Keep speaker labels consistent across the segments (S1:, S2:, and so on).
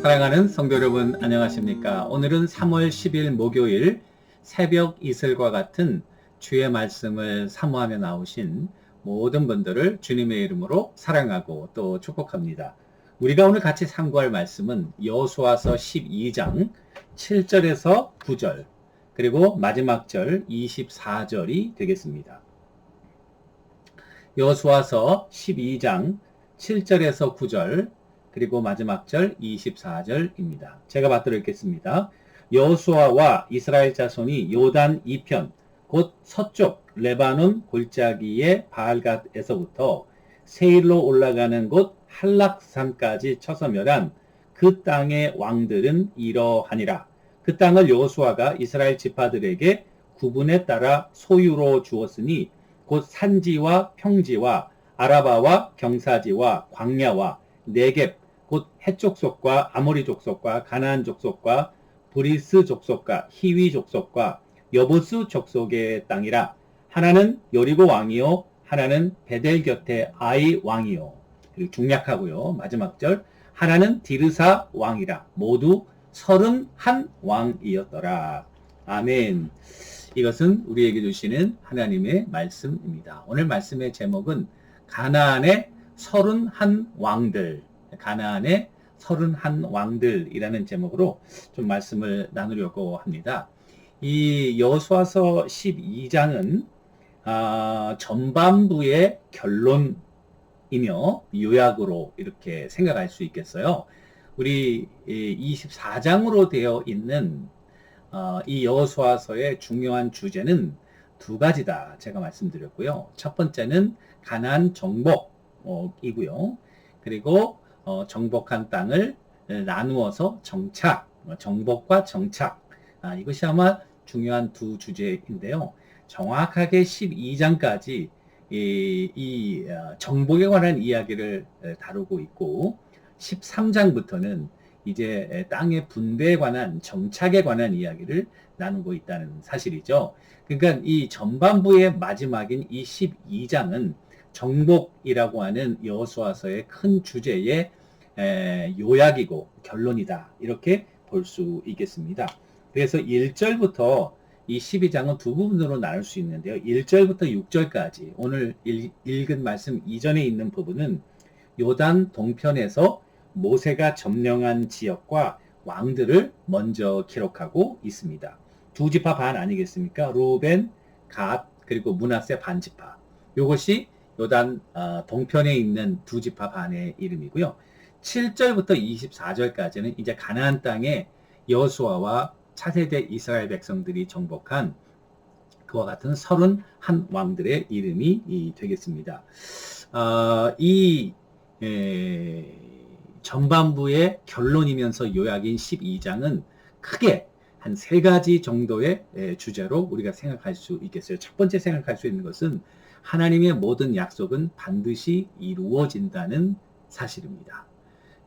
S1: 사랑하는 성도 여러분, 안녕하십니까? 오늘은 3월 10일 목요일 새벽 이슬과 같은 주의 말씀을 사모하며 나오신 모든 분들을 주님의 이름으로 사랑하고 또 축복합니다. 우리가 오늘 같이 상고할 말씀은 여호수아서 12장 7절에서 9절 그리고 마지막 절 24절이 되겠습니다. 여호수아서 12장 7절에서 9절 그리고 마지막 절 24절입니다. 제가 받들어 읽겠습니다. 여호수아와 이스라엘 자손이 요단 이편 곧 서쪽 레바논 골짜기의 바알갓에서부터 세일로 올라가는 곳 할락산까지 쳐서 멸한 그 땅의 왕들은 이러하니라. 그 땅을 여호수아가 이스라엘 지파들에게 구분에 따라 소유로 주었으니 곧 산지와 평지와 아라바와 경사지와 광야와 네겝 곧 헷 족속과 아모리 족속과 가나안 족속과 브리스 족속과 히위 족속과 여부스 족속의 땅이라. 하나는 여리고 왕이요 하나는 베델 곁에 아이 왕이요. 그리고 중략하고요. 마지막 절 하나는 디르사 왕이라. 모두 31 왕이었더라. 아멘. 이것은 우리에게 주시는 하나님의 말씀입니다. 오늘 말씀의 제목은 가나안의 31 왕들, 가나안의 31 왕들이라는 제목으로 좀 말씀을 나누려고 합니다. 이 여호수아서 12장은 전반부의 결론이며 요약으로 이렇게 생각할 수 있겠어요. 우리 24장으로 되어 있는 이 여호수아서의 중요한 주제는 두 가지다 제가 말씀드렸고요. 첫 번째는 가나안 정복이고요. 그리고 정복한 땅을 나누어서 정착, 정복과 정착, 이것이 아마 중요한 두 주제인데요. 정확하게 12장까지 이 정복에 관한 이야기를 다루고 있고 13장부터는 이제 땅의 분배에 관한 정착에 관한 이야기를 나누고 있다는 사실이죠. 그러니까 이 전반부의 마지막인 이 12장은 정복이라고 하는 여호수아서의 큰 주제의 요약이고 결론이다. 이렇게 볼 수 있겠습니다. 그래서 1절부터 이 12장은 두 부분으로 나눌 수 있는데요. 1절부터 6절까지 오늘 읽은 말씀 이전에 있는 부분은 요단 동편에서 모세가 점령한 지역과 왕들을 먼저 기록하고 있습니다. 두 지파 반 아니겠습니까? 루벤, 갓, 그리고 므낫세 반 지파. 이것이 요단 동편에 있는 두 지파 반의 이름이고요. 7절부터 24절까지는 이제 가나안 땅에 여호수아와 차세대 이스라엘 백성들이 정복한 그와 같은 31 왕들의 이름이 되겠습니다. 이 전반부의 결론이면서 요약인 12장은 크게 한 세 가지 정도의 주제로 우리가 생각할 수 있겠어요. 첫 번째 생각할 수 있는 것은 하나님의 모든 약속은 반드시 이루어진다는 사실입니다.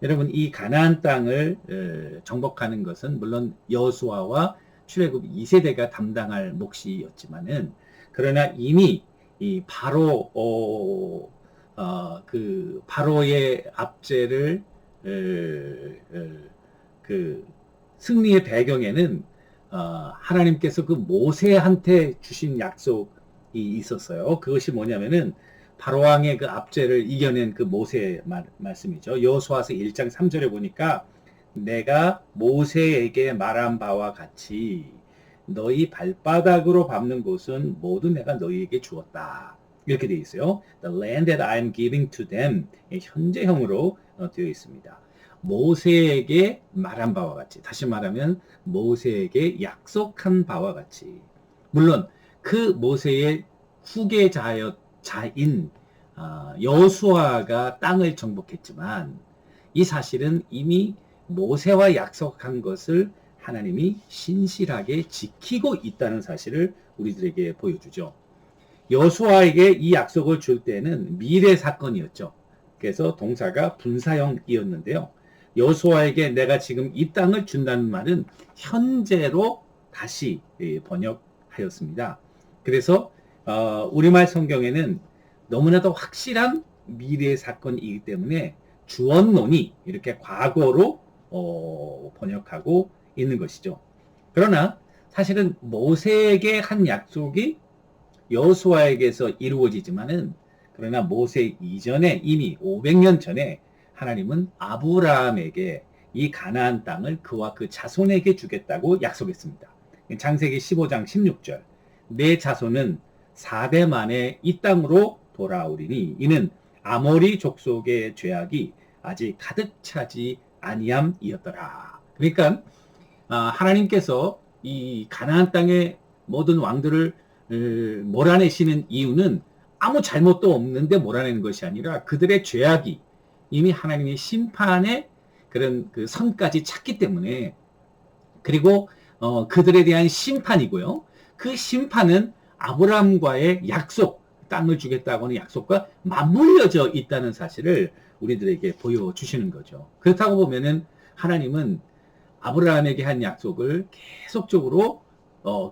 S1: 여러분, 이 가나안 땅을 정복하는 것은 물론 여호수아와 출애굽 2세대가 담당할 몫이었지만은 그러나 이미 이 바로의 압제를 그 승리의 배경에는 하나님께서 그 모세한테 주신 약속이 있었어요. 그것이 뭐냐면은 바로왕의 그 압제를 이겨낸 그 모세의 말씀이죠. 여호수아서 1장 3절에 보니까 내가 모세에게 말한 바와 같이 너희 발바닥으로 밟는 곳은 모두 내가 너희에게 주었다. 이렇게 되어 있어요. The land that I am giving to them. 현재형으로 되어 있습니다. 모세에게 말한 바와 같이, 다시 말하면 모세에게 약속한 바와 같이. 물론 그 모세의 후계자인 여호수아가 땅을 정복했지만 이 사실은 이미 모세와 약속한 것을 하나님이 신실하게 지키고 있다는 사실을 우리들에게 보여주죠. 여호수아에게 이 약속을 줄 때는 미래 사건이었죠. 그래서 동사가 분사형이었는데요. 여호수아에게 내가 지금 이 땅을 준다는 말은 현재로 다시 번역하였습니다. 그래서 우리말 성경에는 너무나도 확실한 미래의 사건이기 때문에 주언론이 이렇게 과거로 번역하고 있는 것이죠. 그러나 사실은 모세에게 한 약속이 여호수아에게서 이루어지지만은, 그러나 모세 이전에 이미 500년 전에 하나님은 아브라함에게 이 가나안 땅을 그와 그 자손에게 주겠다고 약속했습니다. 창세기 15장 16절. 내 자손은 4대 만에 이 땅으로 돌아오리니 이는 아모리 족속의 죄악이 아직 가득 차지 아니함이었더라. 그러니까 하나님께서 이 가나안 땅의 모든 왕들을 몰아내시는 이유는 아무 잘못도 없는데 몰아내는 것이 아니라 그들의 죄악이 이미 하나님의 심판의 그런 그 선까지 찼기 때문에, 그리고 그들에 대한 심판이고요. 그 심판은 아브라함과의 약속, 땅을 주겠다고 하는 약속과 맞물려져 있다는 사실을 우리들에게 보여주시는 거죠. 그렇다고 보면은 하나님은 아브라함에게 한 약속을 계속적으로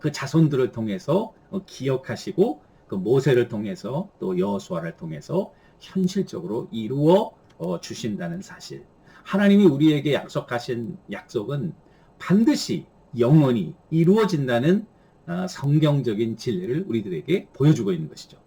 S1: 그 자손들을 통해서 기억하시고, 그 모세를 통해서 또 여호수아를 통해서 현실적으로 이루어 주신다는 사실. 하나님이 우리에게 약속하신 약속은 반드시 영원히 이루어진다는 성경적인 진리를 우리들에게 보여주고 있는 것이죠.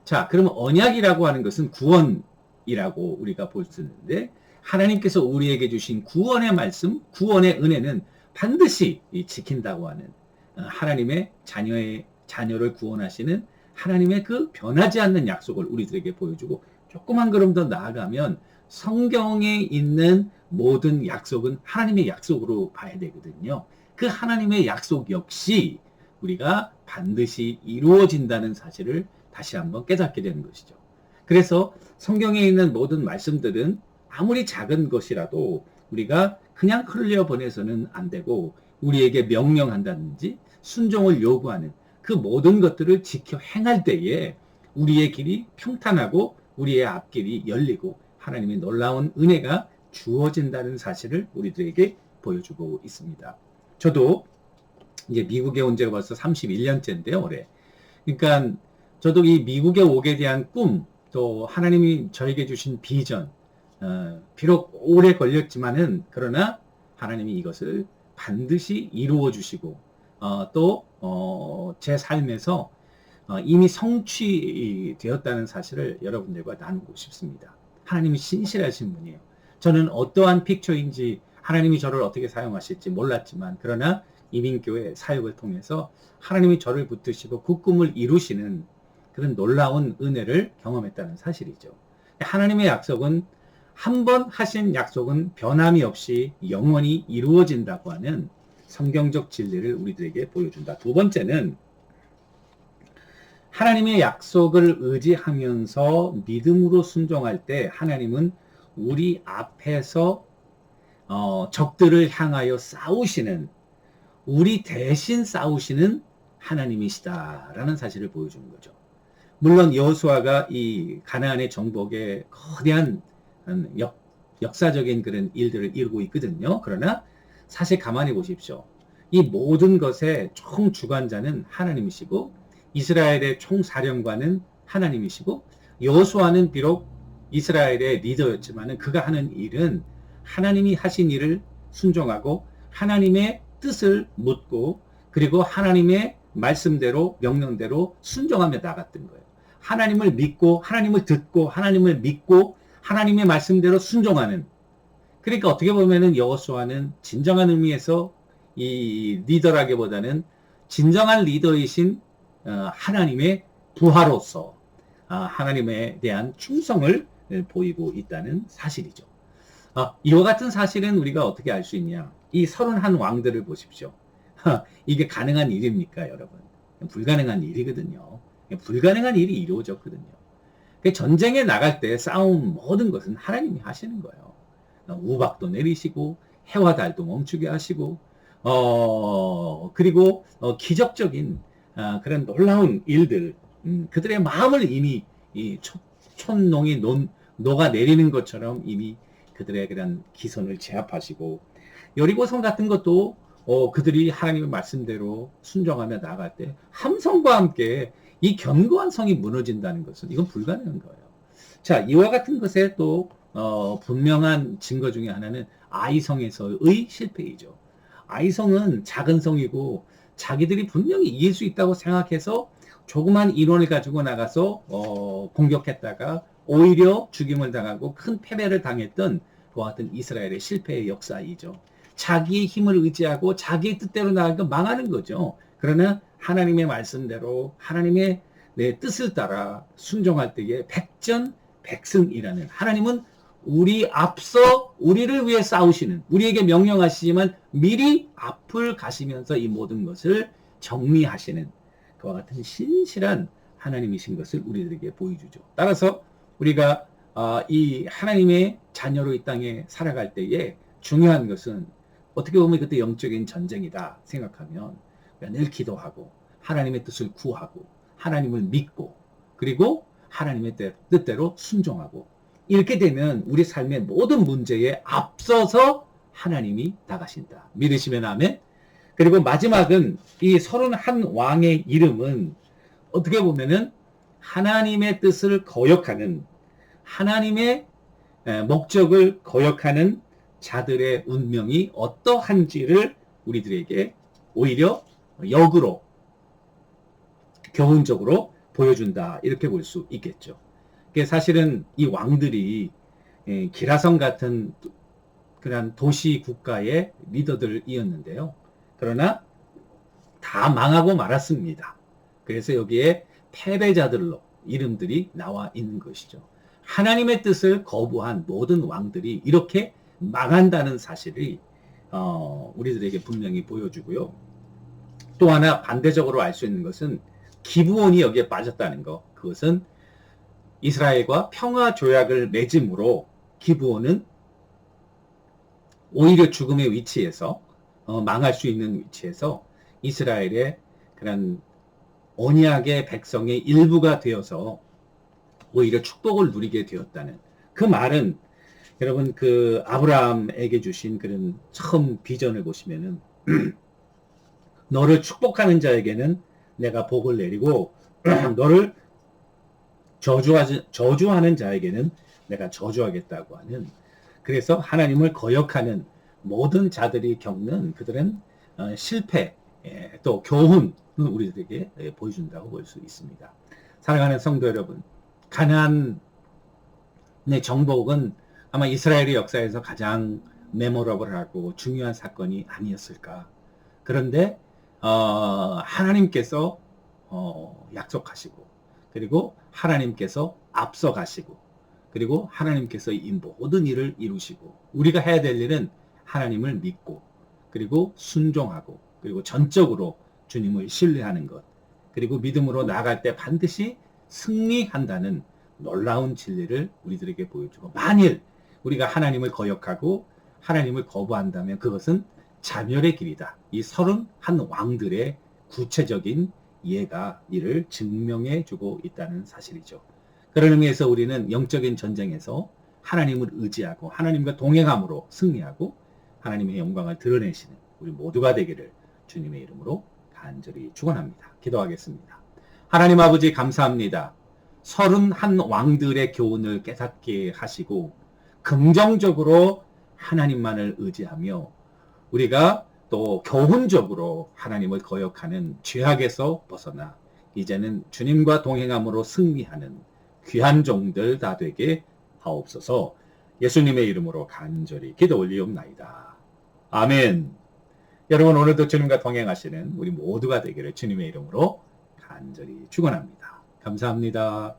S1: 자, 그러면 언약이라고 하는 것은 구원이라고 우리가 볼 수 있는데, 하나님께서 우리에게 주신 구원의 말씀, 구원의 은혜는 반드시 지킨다고 하는, 하나님의 자녀를 구원하시는 하나님의 그 변하지 않는 약속을 우리들에게 보여주고, 조금 한 걸음 더 나아가면 성경에 있는 모든 약속은 하나님의 약속으로 봐야 되거든요. 그 하나님의 약속 역시 우리가 반드시 이루어진다는 사실을 다시 한번 깨닫게 되는 것이죠. 그래서 성경에 있는 모든 말씀들은 아무리 작은 것이라도 우리가 그냥 흘려보내서는 안 되고, 우리에게 명령한다든지 순종을 요구하는 그 모든 것들을 지켜 행할 때에 우리의 길이 평탄하고 우리의 앞길이 열리고 하나님의 놀라운 은혜가 주어진다는 사실을 우리들에게 보여주고 있습니다. 저도 이제 미국에 온 지가 벌써 31년째인데요, 올해. 그러니까 저도 이 미국에 오게 대한 꿈, 또 하나님이 저에게 주신 비전, 비록 오래 걸렸지만은 그러나 하나님이 이것을 반드시 이루어 주시고, 또 제 삶에서 이미 성취되었다는 사실을 여러분들과 나누고 싶습니다. 하나님이 신실하신 분이에요. 저는 어떠한 픽처인지, 하나님이 저를 어떻게 사용하실지 몰랐지만, 그러나 이민교회 사역을 통해서 하나님이 저를 붙드시고 그 꿈을 이루시는 그런 놀라운 은혜를 경험했다는 사실이죠. 하나님의 약속은, 한 번 하신 약속은 변함이 없이 영원히 이루어진다고 하는 성경적 진리를 우리들에게 보여준다. 두 번째는 하나님의 약속을 의지하면서 믿음으로 순종할 때 하나님은 우리 앞에서 적들을 향하여 싸우시는, 우리 대신 싸우시는 하나님이시다라는 사실을 보여주는 거죠. 물론 여호수아가 이 가나안의 정복에 거대한 역사적인 그런 일들을 이루고 있거든요. 그러나 사실 가만히 보십시오. 이 모든 것의 총주관자는 하나님이시고, 이스라엘의 총사령관은 하나님이시고, 여호수아는 비록 이스라엘의 리더였지만 그가 하는 일은 하나님이 하신 일을 순종하고 하나님의 뜻을 묻고, 그리고 하나님의 말씀대로 명령대로 순종하며 나갔던 거예요. 하나님을 믿고, 하나님을 듣고, 하나님을 믿고, 하나님의 말씀대로 순종하는. 그러니까 어떻게 보면은 여호수아는 진정한 의미에서 이 리더라기보다는 진정한 리더이신 하나님의 부하로서 하나님에 대한 충성을 보이고 있다는 사실이죠. 이와 같은 사실은 우리가 어떻게 알 수 있냐? 이 31 왕들을 보십시오. 이게 가능한 일입니까, 여러분? 불가능한 일이거든요. 불가능한 일이 이루어졌거든요. 전쟁에 나갈 때 싸움 모든 것은 하나님이 하시는 거예요. 우박도 내리시고 해와 달도 멈추게 하시고, 그리고 기적적인 그런 놀라운 일들, 그들의 마음을 이미 이 촛농이 녹아내리는 것처럼 이미 그들의 그런 기선을 제압하시고, 여리고성 같은 것도 그들이 하나님의 말씀대로 순종하며 나갈 때 함성과 함께 이 견고한 성이 무너진다는 것은 이건 불가능한 거예요. 자, 이와 같은 것에 또 분명한 증거 중에 하나는 아이성에서의 실패이죠. 아이성은 작은 성이고 자기들이 분명히 이길 수 있다고 생각해서 조그만 인원을 가지고 나가서 공격했다가 오히려 죽임을 당하고 큰 패배를 당했던 그와 같은 이스라엘의 실패의 역사이죠. 자기의 힘을 의지하고 자기의 뜻대로 나가니까 망하는 거죠. 그러나 하나님의 말씀대로 하나님의 내 뜻을 따라 순종할 때에 백전백승이라는, 하나님은 우리 앞서 우리를 위해 싸우시는, 우리에게 명령하시지만 미리 앞을 가시면서 이 모든 것을 정리하시는 그와 같은 신실한 하나님이신 것을 우리들에게 보여주죠. 따라서 우리가 이 하나님의 자녀로 이 땅에 살아갈 때에 중요한 것은, 어떻게 보면 그때 영적인 전쟁이다 생각하면 늘 기도하고 하나님의 뜻을 구하고 하나님을 믿고 그리고 하나님의 뜻대로 순종하고, 이렇게 되면 우리 삶의 모든 문제에 앞서서 하나님이 나가신다. 믿으시면 아멘. 그리고 마지막은 이 31왕의 이름은 어떻게 보면은 하나님의 뜻을 거역하는, 하나님의 목적을 거역하는 자들의 운명이 어떠한지를 우리들에게 오히려 역으로, 교훈적으로 보여준다, 이렇게 볼 수 있겠죠. 사실은 이 왕들이 기라성 같은 그런 도시 국가의 리더들이었는데요. 그러나 다 망하고 말았습니다. 그래서 여기에 패배자들로 이름들이 나와 있는 것이죠. 하나님의 뜻을 거부한 모든 왕들이 이렇게 망한다는 사실이 우리들에게 분명히 보여주고요. 또 하나 반대적으로 알 수 있는 것은 기브온이 여기에 빠졌다는 것. 그것은 이스라엘과 평화 조약을 맺음으로 기브온은 오히려 죽음의 위치에서, 망할 수 있는 위치에서 이스라엘의 그런 언약의 백성의 일부가 되어서 오히려 축복을 누리게 되었다는 그 말은, 여러분 그 아브라함에게 주신 그런 처음 비전을 보시면은 너를 축복하는 자에게는 내가 복을 내리고 너를 저주하는 자에게는 내가 저주하겠다고 하는, 그래서 하나님을 거역하는 모든 자들이 겪는 그들은 실패, 또 교훈을 우리들에게 보여준다고 볼 수 있습니다. 사랑하는 성도 여러분, 가나안의 정복은 아마 이스라엘의 역사에서 가장 메모러블하고 중요한 사건이 아니었을까. 그런데 하나님께서 약속하시고, 그리고 하나님께서 앞서가시고, 그리고 하나님께서 이 모든 일을 이루시고, 우리가 해야 될 일은 하나님을 믿고 그리고 순종하고 그리고 전적으로 주님을 신뢰하는 것, 그리고 믿음으로 나아갈 때 반드시 승리한다는 놀라운 진리를 우리들에게 보여주고, 만일 우리가 하나님을 거역하고 하나님을 거부한다면 그것은 자멸의 길이다. 이 31 왕들의 구체적인 예가 이를 증명해 주고 있다는 사실이죠. 그런 의미에서 우리는 영적인 전쟁에서 하나님을 의지하고 하나님과 동행함으로 승리하고 하나님의 영광을 드러내시는 우리 모두가 되기를 주님의 이름으로 간절히 축원합니다. 기도하겠습니다. 하나님 아버지, 감사합니다. 31 왕들의 교훈을 깨닫게 하시고 긍정적으로 하나님만을 의지하며 우리가 또 교훈적으로 하나님을 거역하는 죄악에서 벗어나 이제는 주님과 동행함으로 승리하는 귀한 종들 다 되게 하옵소서. 예수님의 이름으로 간절히 기도 올리옵나이다. 아멘. 여러분, 오늘도 주님과 동행하시는 우리 모두가 되기를 주님의 이름으로 간절히 축원합니다. 감사합니다.